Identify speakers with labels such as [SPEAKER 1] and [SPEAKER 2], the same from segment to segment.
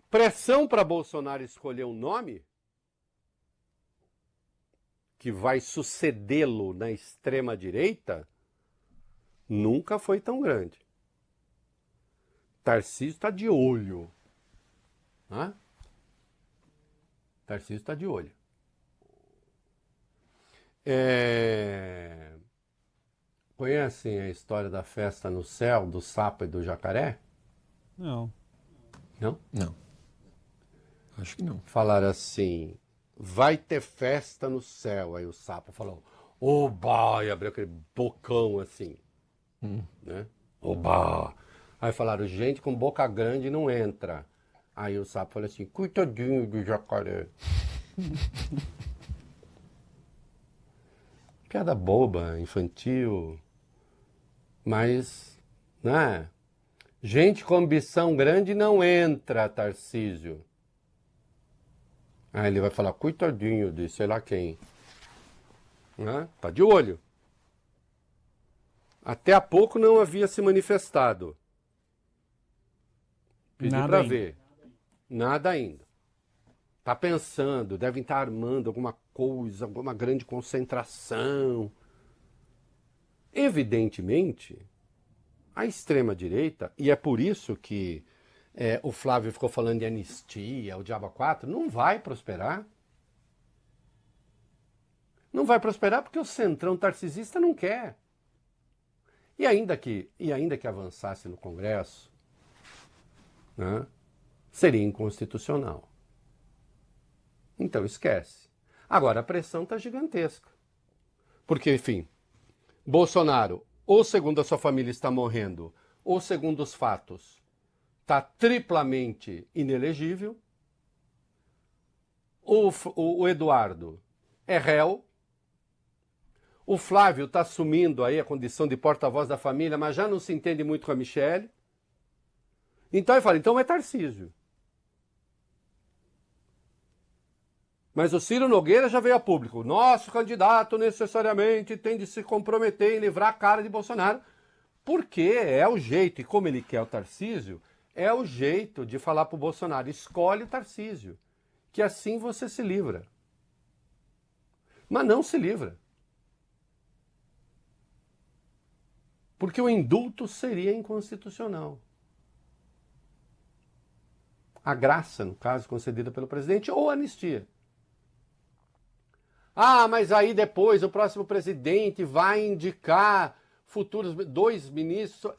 [SPEAKER 1] Pressão para Bolsonaro escolher um nome que vai sucedê-lo na extrema-direita nunca foi tão grande. Tarcísio está de olho. Né? Tarcísio está de olho. Conhecem a história da festa no céu, do sapo e do jacaré?
[SPEAKER 2] Não.
[SPEAKER 1] Não?
[SPEAKER 3] Não. Acho que não.
[SPEAKER 1] Falaram assim, vai ter festa no céu. Aí o sapo falou, oba, e abriu aquele bocão assim. Né? Oba. Aí falaram, gente com boca grande não entra. Aí o sapo falou assim, coitadinho do jacaré. Piada boba, infantil, mas, né? Gente com ambição grande não entra, Tarcísio. Aí ele vai falar, coitadinho de sei lá quem. Né? Tá de olho. Até há pouco não havia se manifestado. Pedi para ver. Nada ainda. Tá pensando, devem estar armando alguma coisa, alguma grande concentração. Evidentemente, a extrema-direita, e é por isso que o Flávio ficou falando de anistia, o Diabo 4, não vai prosperar. Não vai prosperar porque o centrão tarcisista não quer. E ainda que avançasse no Congresso, né, seria inconstitucional. Então esquece. Agora a pressão está gigantesca. Porque, enfim, Bolsonaro, ou segundo a sua família está morrendo, ou segundo os fatos, está triplamente inelegível. O Eduardo é réu. O Flávio está assumindo aí a condição de porta-voz da família, mas já não se entende muito com a Michele. Então ele fala, então é Tarcísio. Mas o Ciro Nogueira já veio a público. Nosso candidato necessariamente tem de se comprometer em livrar a cara de Bolsonaro. Porque é o jeito, e como ele quer o Tarcísio, é o jeito de falar para o Bolsonaro, escolhe o Tarcísio, que assim você se livra. Mas não se livra. Porque o indulto seria inconstitucional. A graça, no caso, concedida pelo presidente, ou a anistia. Ah, mas aí depois o próximo presidente vai indicar futuros 2 ministros.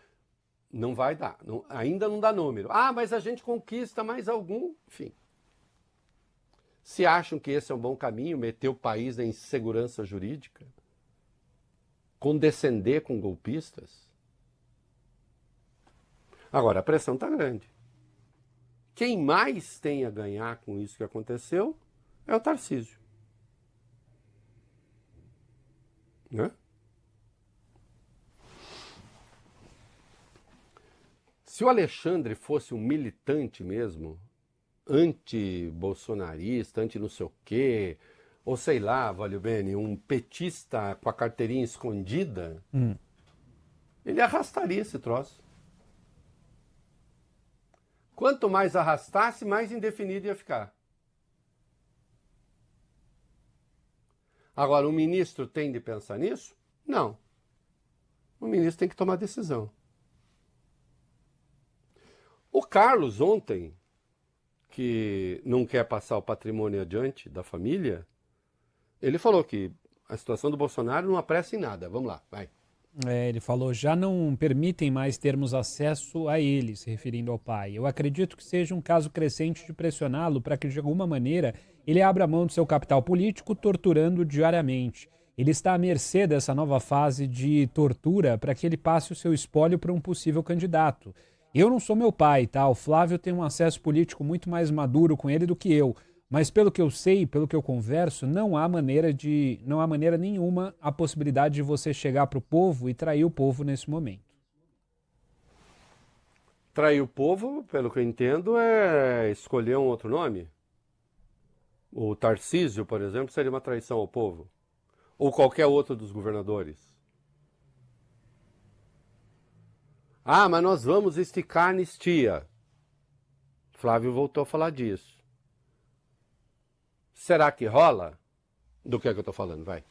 [SPEAKER 1] Não vai dar, ainda não dá número. Ah, mas a gente conquista mais algum, enfim. Se acham que esse é um bom caminho, meter o país na insegurança jurídica, condescender com golpistas. Agora, a pressão está grande. Quem mais tem a ganhar com isso que aconteceu é o Tarcísio. Né? Se o Alexandre fosse um militante mesmo, anti-bolsonarista, anti-não sei o quê, ou sei lá, Valeu Bene, um petista com a carteirinha escondida, ele arrastaria esse troço. Quanto mais arrastasse, mais indefinido ia ficar. Agora, o ministro tem de pensar nisso? Não. O ministro tem que tomar decisão. O Carlos, ontem, que não quer passar o patrimônio adiante da família, ele falou que a situação do Bolsonaro não apressa em nada. Vamos lá, vai.
[SPEAKER 2] Ele falou, já não permitem mais termos acesso a ele, se referindo ao pai. Eu acredito que seja um caso crescente de pressioná-lo para que, de alguma maneira, ele abra mão do seu capital político, torturando diariamente. Ele está à mercê dessa nova fase de tortura para que ele passe o seu espólio para um possível candidato. Eu não sou meu pai, tá? O Flávio tem um acesso político muito mais maduro com ele do que eu. Mas pelo que eu sei, pelo que eu converso, não há maneira nenhuma a possibilidade de você chegar para o povo e trair o povo nesse momento.
[SPEAKER 1] Trair o povo, pelo que eu entendo, é escolher um outro nome. O Tarcísio, por exemplo, seria uma traição ao povo. Ou qualquer outro dos governadores. Ah, mas nós vamos esticar a anistia. Flávio voltou a falar disso. Será que rola? Do que é que eu estou falando? Vai.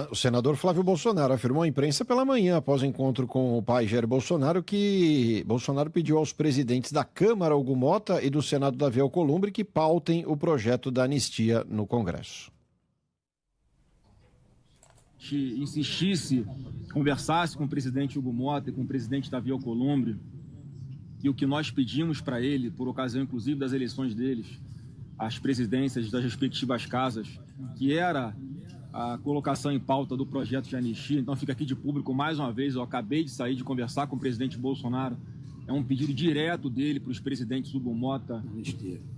[SPEAKER 3] O senador Flávio Bolsonaro afirmou à imprensa pela manhã, após o encontro com o pai Jair Bolsonaro, que Bolsonaro pediu aos presidentes da Câmara, Hugo Mota, e do Senado, Davi Alcolumbre, que pautem o projeto da anistia no Congresso.
[SPEAKER 4] Insistisse, conversasse com o presidente Hugo Mota e com o presidente Davi Alcolumbre, e o que nós pedimos para ele, por ocasião inclusive das eleições deles, as presidências das respectivas casas, que era a colocação em pauta do projeto de anistia. Então fica aqui de público mais uma vez, eu acabei de sair de conversar com o presidente Bolsonaro, é um pedido direto dele para os presidentes Hugo Mota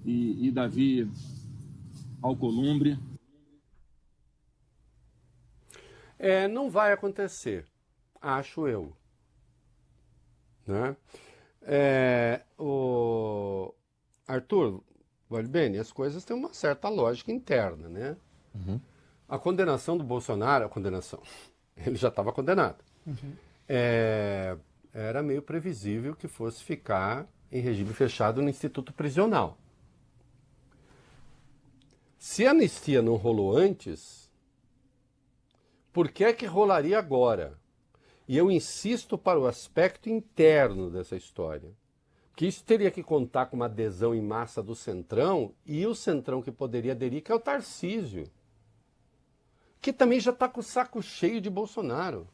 [SPEAKER 4] e Davi Alcolumbre.
[SPEAKER 1] Não vai acontecer, acho eu. Né? Arthur, Valbeni, as coisas têm uma certa lógica interna, né?
[SPEAKER 3] Uhum.
[SPEAKER 1] A condenação do Bolsonaro, ele já estava condenado.
[SPEAKER 2] Uhum.
[SPEAKER 1] Era meio previsível que fosse ficar em regime fechado no Instituto Prisional. Se a anistia não rolou antes, por que é que rolaria agora? E eu insisto para o aspecto interno dessa história, que isso teria que contar com uma adesão em massa do Centrão, e o Centrão que poderia aderir, que é o Tarcísio, que também já está com o saco cheio de Bolsonaro.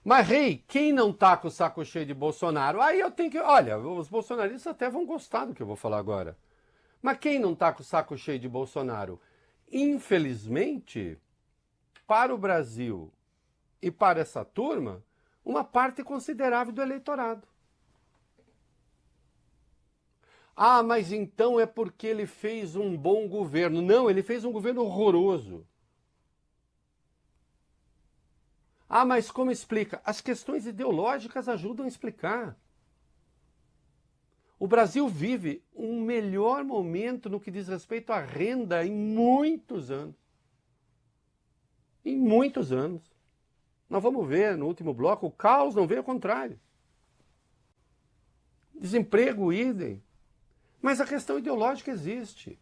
[SPEAKER 1] Mas, Rei, quem não está com o saco cheio de Bolsonaro? Aí eu tenho que... Olha, os bolsonaristas até vão gostar do que eu vou falar agora. Mas quem não está com o saco cheio de Bolsonaro? Infelizmente, para o Brasil e para essa turma, uma parte considerável do eleitorado. Ah, mas então é porque ele fez um bom governo. Não, ele fez um governo horroroso. Ah, mas como explica? As questões ideológicas ajudam a explicar. O Brasil vive um melhor momento no que diz respeito à renda em muitos anos. Em muitos anos. Nós vamos ver no último bloco, o caos não veio ao contrário. Desemprego, idem. Mas a questão ideológica existe.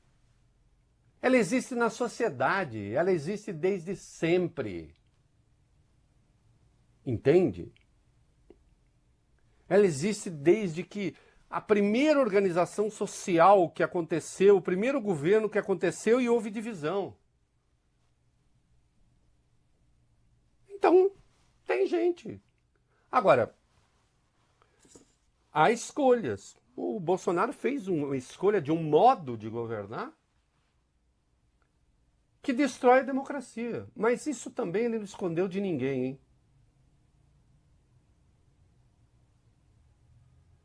[SPEAKER 1] Ela existe na sociedade, ela existe desde sempre. Entende? Ela existe desde que a primeira organização social que aconteceu, o primeiro governo que aconteceu e houve divisão. Então, tem gente. Agora, há escolhas. O Bolsonaro fez uma escolha de um modo de governar que destrói a democracia. Mas isso também ele não escondeu de ninguém, hein?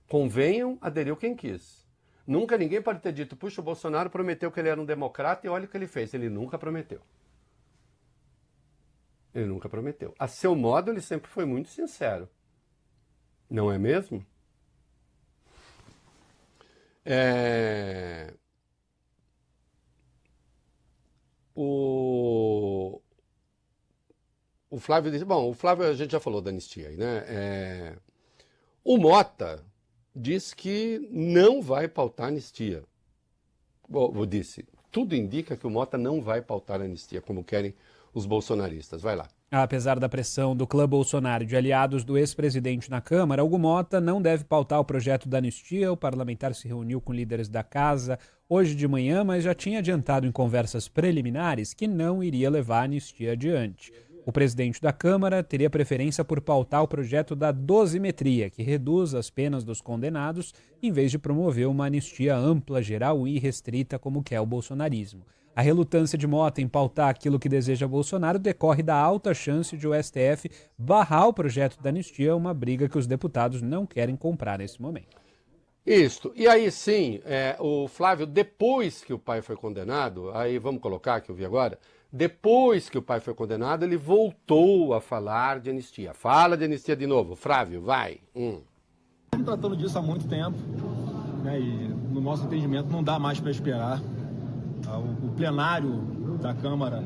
[SPEAKER 1] Convenham, aderiu quem quis. Nunca ninguém pode ter dito, puxa, o Bolsonaro prometeu que ele era um democrata e olha o que ele fez. Ele nunca prometeu. Ele nunca prometeu. A seu modo, ele sempre foi muito sincero. Não é mesmo? O Flávio disse... Bom, o Flávio a gente já falou da anistia aí, né? O Mota diz que não vai pautar anistia. Eu disse, tudo indica que o Mota não vai pautar anistia, como querem os bolsonaristas. Vai lá.
[SPEAKER 2] Apesar da pressão do clã Bolsonaro e de aliados do ex-presidente na Câmara, Hugo Mota não deve pautar o projeto da anistia. O parlamentar se reuniu com líderes da casa hoje de manhã, mas já tinha adiantado em conversas preliminares que não iria levar a anistia adiante. O presidente da Câmara teria preferência por pautar o projeto da dosimetria, que reduz as penas dos condenados, em vez de promover uma anistia ampla, geral e irrestrita, como quer o bolsonarismo. A relutância de Mota em pautar aquilo que deseja Bolsonaro decorre da alta chance de o STF barrar o projeto da anistia, uma briga que os deputados não querem comprar nesse momento.
[SPEAKER 1] Isso. E aí sim, o Flávio, depois que o pai foi condenado, aí vamos colocar que eu vi agora, depois que o pai foi condenado, ele voltou a falar de anistia. Fala de anistia de novo. Flávio, vai.
[SPEAKER 4] Estamos tratando disso há muito tempo, né, e no nosso entendimento não dá mais para esperar. O plenário da Câmara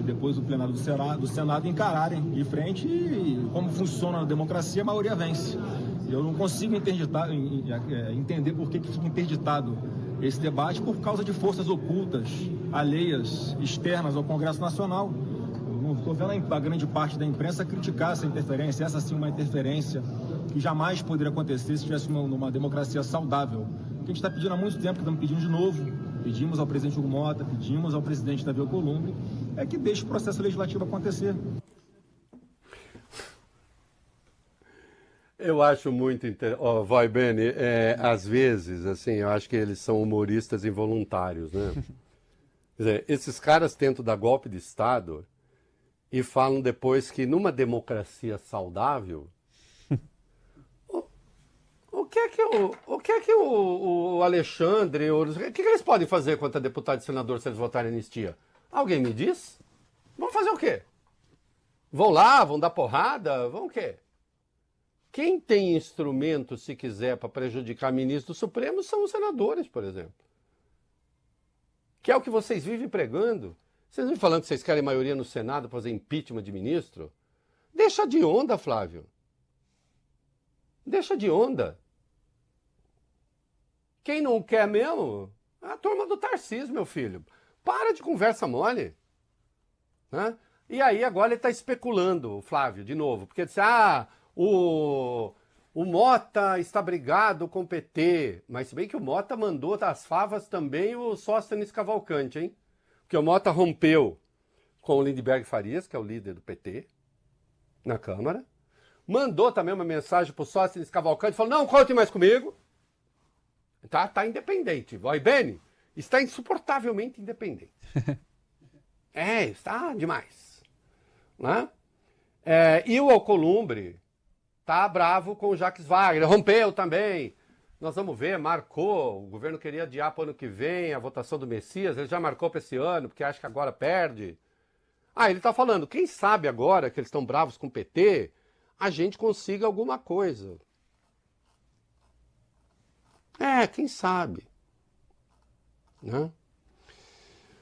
[SPEAKER 4] e depois o plenário do Senado encararem de frente e como funciona a democracia, a maioria vence. Eu não consigo entender por que fica interditado esse debate por causa de forças ocultas, alheias, externas ao Congresso Nacional. Eu não estou vendo a grande parte da imprensa criticar essa interferência, essa sim uma interferência que jamais poderia acontecer se tivesse numa democracia saudável. O que a gente está pedindo há muito tempo, que estamos pedindo de novo, pedimos ao presidente Hugo Mota, pedimos ao presidente Davi Alcolumbre, é que deixe o processo legislativo acontecer.
[SPEAKER 1] Eu acho muito interessante. Vai, Beni, às vezes, assim, eu acho que eles são humoristas involuntários, né? Quer dizer, esses caras tentam dar golpe de Estado e falam depois que numa democracia saudável, o que é que o Alexandre, o que eles podem fazer contra deputado e senador se eles votarem anistia? Alguém me diz? Vão fazer o quê? Vão lá, vão dar porrada, vão o quê? Quem tem instrumento, se quiser, para prejudicar ministro do Supremo são os senadores, por exemplo. Que é o que vocês vivem pregando. Vocês vivem falando que vocês querem maioria no Senado para fazer impeachment de ministro? Deixa de onda, Flávio. Deixa de onda. Quem não quer mesmo? É a turma do Tarcísio, meu filho. Para de conversa mole. Né? E aí agora ele está especulando, o Flávio, de novo. Porque disse, o Mota está brigado com o PT. Mas se bem que o Mota mandou das favas também o Sóstenes Cavalcante, hein? Porque o Mota rompeu com o Lindenberg Farias, que é o líder do PT, na Câmara. Mandou também uma mensagem para o Sóstenes Cavalcante, falou, não conte mais comigo. Tá independente. Vai, Beni, está insuportavelmente independente. Está demais. Né? E o Alcolumbre tá bravo com o Jacques Wagner, rompeu também. Nós vamos ver, marcou, o governo queria adiar para o ano que vem a votação do Messias, ele já marcou para esse ano, porque acha que agora perde. Ele está falando, quem sabe agora que eles estão bravos com o PT, a gente consiga alguma coisa. Quem sabe. Né?